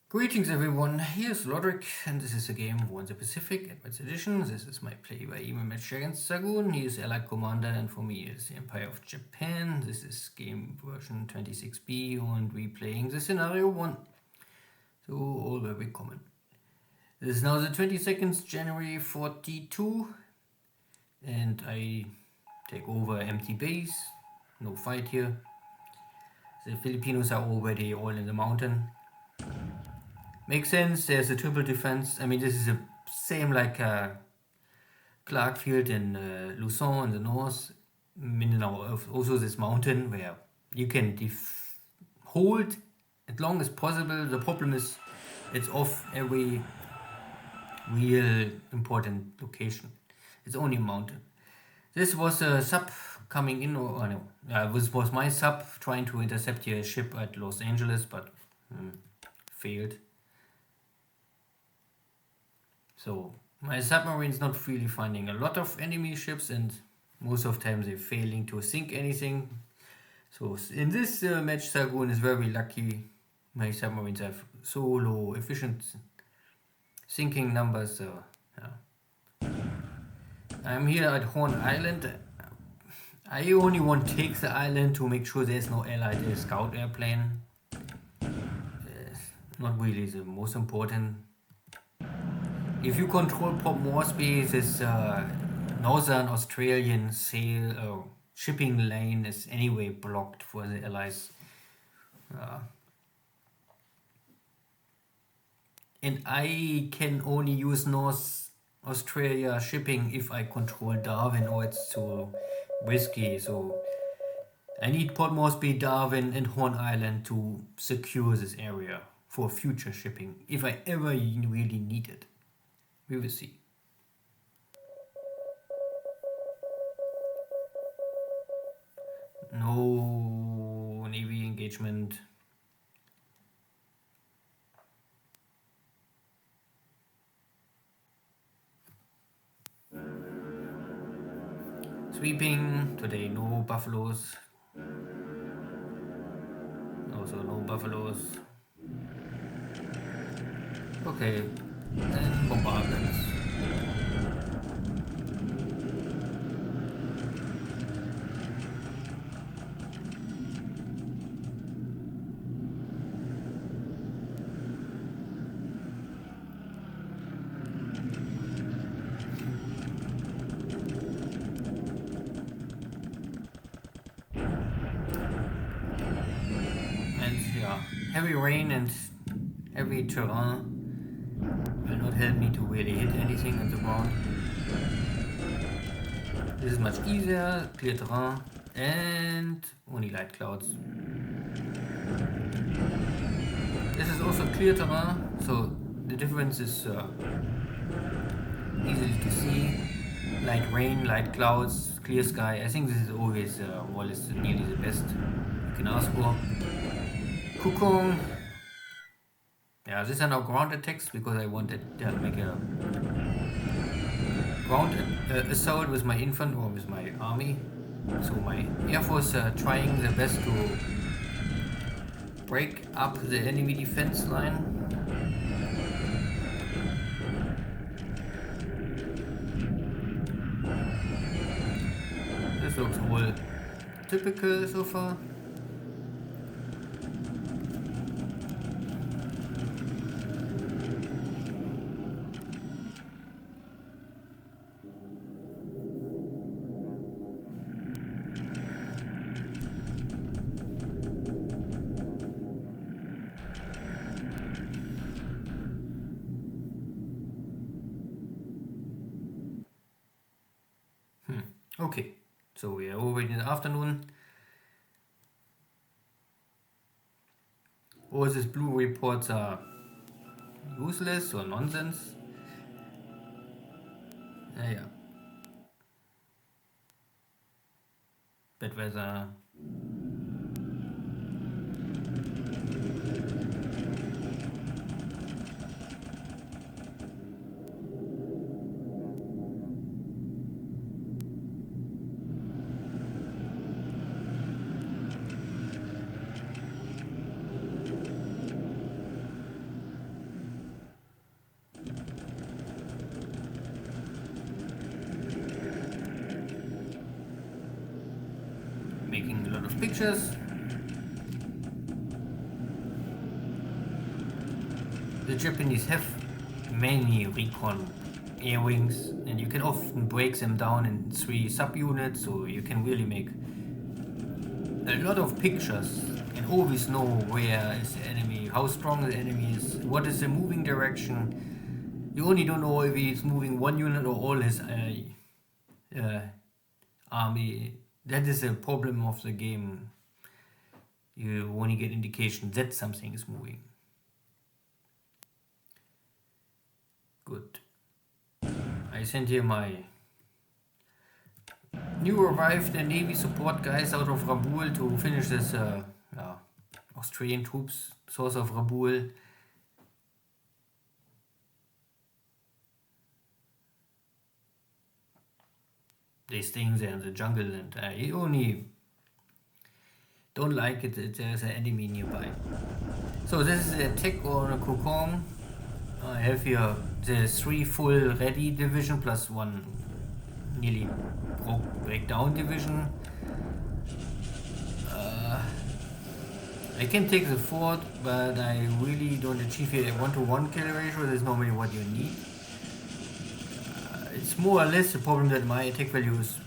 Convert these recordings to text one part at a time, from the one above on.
Greetings everyone, here's Lodrik, and this is a game War in the Pacific, Advanced Edition. This is my play by email match against Xargun. He is Allied Commander, and for me it is the Empire of Japan. This is game version 26B, and we playing the scenario 1. So, all very common. This is now the 22nd January 42, and I take over empty base. No fight here. The Filipinos are already all in the mountain. Makes sense, there's a triple defense. I mean, this is the same like Clark Field in Luzon in the north. Mindanao, also this mountain where you can hold as long as possible. The problem is it's off every real important location. It's only a mountain. This was a sub coming in, or no, this was my sub trying to intercept your ship at Los Angeles, but failed. So my submarine's not really finding a lot of enemy ships, and most of the time they're failing to sink anything. So in this match, Xargun is very lucky. My submarines have so low efficient sinking numbers. Yeah. I'm here at Horn Island. I only want to take the island to make sure there's no allied scout airplane. Not really the most important. If you control Port Moresby, this northern Australian sail shipping lane is anyway blocked for the Allies. And I can only use North Australia shipping if I control Darwin, or it's too risky. So I need Port Moresby, Darwin, and Horn Island to secure this area for future shipping, if I ever really need it. We will see. No Navy engagement. Sweeping. Today no buffaloes. Also no buffaloes. Okay. And bombardments. And yeah, heavy rain and heavy terrain will not help me to really hit anything on the ground. This is much easier, clear terrain, and only light clouds. This is also clear terrain, so the difference is easily to see. Light rain, light clouds, clear sky. I think this is always more or less nearly the best you can ask for. Kukong. Yeah, these are now ground attacks because I wanted to make a ground assault with my infantry or with my army. So my air force are trying their best to break up the enemy defense line. This looks all typical so far. Okay, so we are already in the afternoon. All these blue reports are useless or nonsense. Yeah. Bad weather. of pictures. The Japanese have many recon air wings, and you can often break them down in 3 subunits, so you can really make a lot of pictures and always know where is the enemy, how strong the enemy is, what is the moving direction. You only don't know if he's moving one unit or all his army. That is a problem of the game. You only get indication that something is moving. Good. I sent here my new arrived Navy support guys out of Rabaul to finish this Australian troops source of Rabaul. They staying there in the jungle, and I only don't like it that there's an enemy nearby. So this is the attack on a Kokong. I have here the 3 full ready division plus 1 nearly breakdown division. I can take the fort, but I really don't achieve here a 1-to-1 kill ratio. That's normally what you need. It's more or less the problem that my attack value is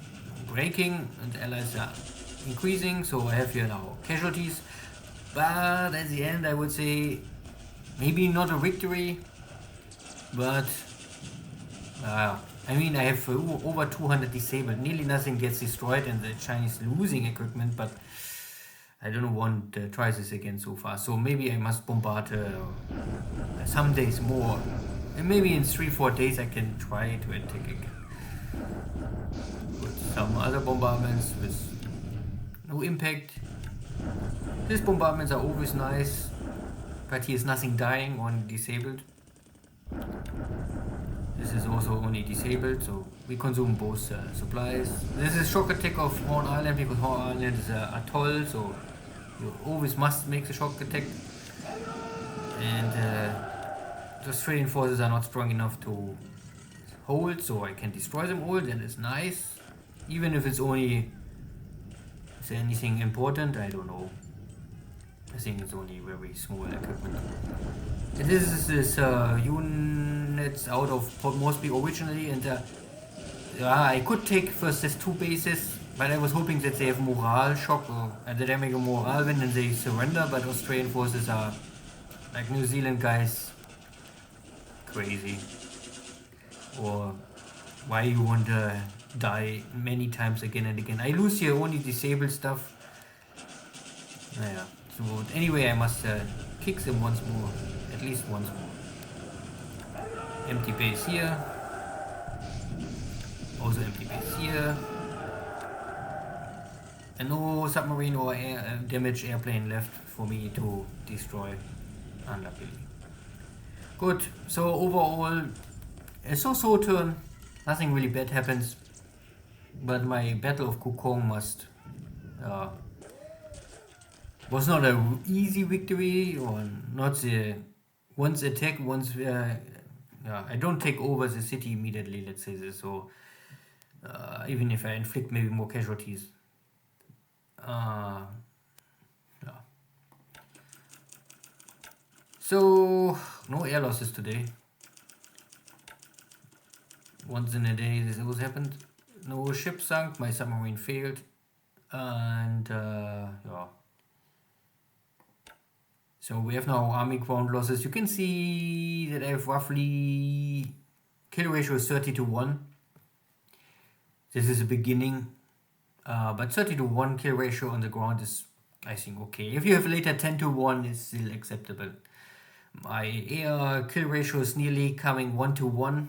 breaking and allies are increasing, so I have here now casualties. But at the end I would say maybe not a victory, but I mean I have over 200 disabled, nearly nothing gets destroyed and the Chinese losing equipment, but I don't want to try this again so far, so maybe I must bombard some days more, and maybe in 3-4 days I can try to attack again with some other bombardments with no impact. These bombardments are always nice, but he is nothing dying or disabled. This is also only disabled, so we consume both supplies. This is shock attack of Horn Island because Horn Island is an atoll, so you always must make the shock attack. And the Australian forces are not strong enough to hold, so I can destroy them all. That is nice, even if it's only. Is there anything important? I don't know. I think it's only very small equipment. And this is units out of Port Moresby originally, and I could take first these 2 bases, but I was hoping that they have morale shock or that they make a morale win and they surrender, but Australian forces are like New Zealand guys crazy. Or why you want to die many times again and again. I lose here only disabled stuff. Naja, so anyway I must kick them once more, at least once more. Empty base here. Also empty base here. And no submarine or damaged airplane left for me to destroy, unluckily. Good, so overall a so-so turn, nothing really bad happens, but my Battle of Kokong was not an easy victory, or not the once attack, once I don't take over the city immediately, let's say this, so even if I inflict maybe more casualties. So no air losses today. Once in a day this always happened. No ship sunk, my submarine failed, and so we have now army ground losses. You can see that I have roughly kill ratio is 30-1. This is a beginning, but 30-1 kill ratio on the ground is, I think, okay. If you have later 10-1, it's still acceptable. My air kill ratio is nearly coming 1-1.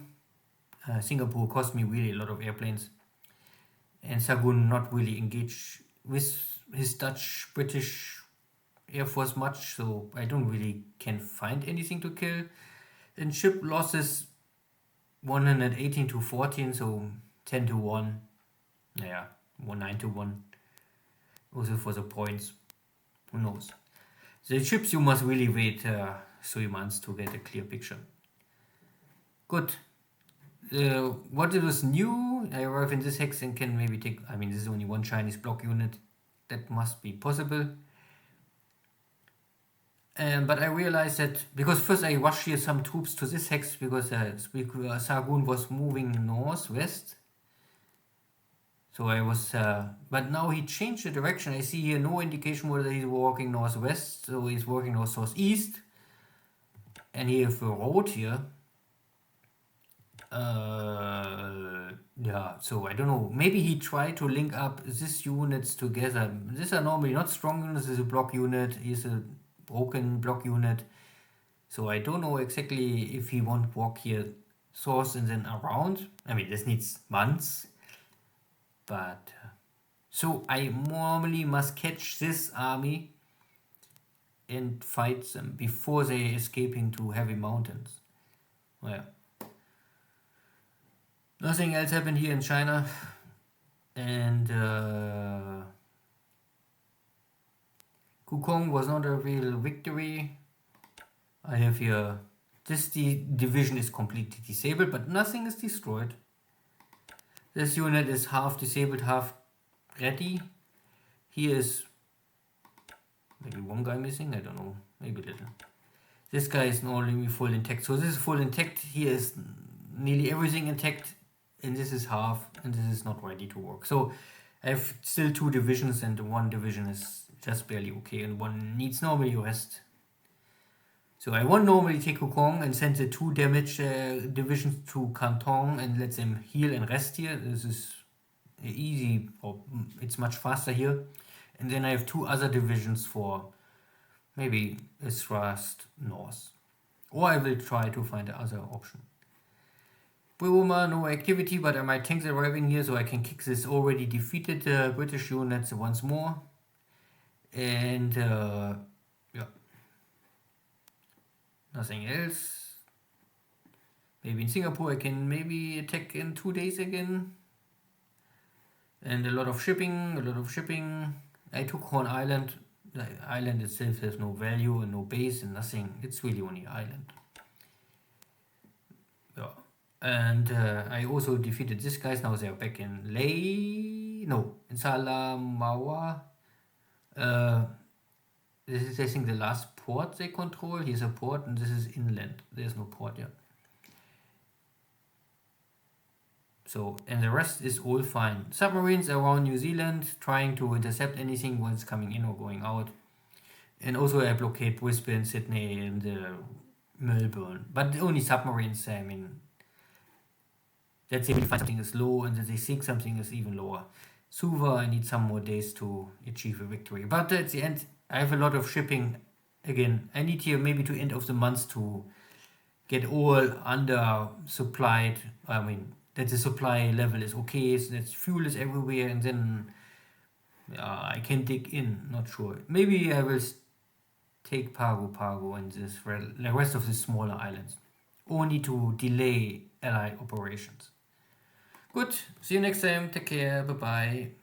Singapore cost me really a lot of airplanes, and Xargun not really engaged with his Dutch-British Air Force much, so I don't really can find anything to kill. And ship losses 118-14, so 10-1. Yeah, 9-1. Also for the points, who knows? The ships you must really wait 3 months to get a clear picture. Good. What was new? I arrive in this hex and can maybe take. I mean, this is only one Chinese block unit. that must be possible. But I realized that, because first I rushed here some troops to this hex because Xargun was moving northwest. So I was, but now he changed the direction. I see here no indication whether he's walking northwest, so he's walking north-southeast. And he have a road here. Yeah, so I don't know. Maybe he tried to link up these units together. These are normally not strong units. This is a block unit. He's a broken block unit. So I don't know exactly if he won't walk here source and then around. I mean, this needs months. But so I normally must catch this army and fight them before they escape into heavy mountains. Well, yeah. Nothing else happened here in China. And Kukong was not a real victory. I have here, this division is completely disabled, but nothing is destroyed. This unit is half disabled, half ready. Here is maybe one guy missing, I don't know, maybe little. This guy is normally full intact. So this is full intact, here is nearly everything intact, and this is half, and this is not ready to work. So I have still 2 divisions, and one division is just barely okay, and one needs normally rest. So I won't normally take Hukong and send the 2 damaged divisions to Canton and let them heal and rest here. This is easy, or it's much faster here. And then I have 2 other divisions for maybe a thrust north. Or I will try to find the other option. Burma, no activity, but my tanks are arriving here, so I can kick this already defeated British units once more. And yeah. Nothing else. Maybe in Singapore I can maybe attack in 2 days again. And a lot of shipping. I took Horn Island. The island itself has no value and no base and nothing. It's really only island. Yeah. And I also defeated these guys. Now they're back in in Salamaua. This is, I think, the last port they control. Here's a port, and this is inland. There's no port yet. So, and the rest is all fine. Submarines around New Zealand, trying to intercept anything when it's coming in or going out. And also I blockade Brisbane, Sydney, and Melbourne. But only submarines, I mean, that they find something is low, and that they think something is even lower. Suva, I need some more days to achieve a victory. But at the end, I have a lot of shipping. Again, I need here maybe to end of the month to get all under supplied. I mean, that the supply level is okay, so that fuel is everywhere, and then I can dig in. Not sure. Maybe I will take Pago and the rest of the smaller islands, only to delay Allied operations. Good. See you next time. Take care. Bye bye.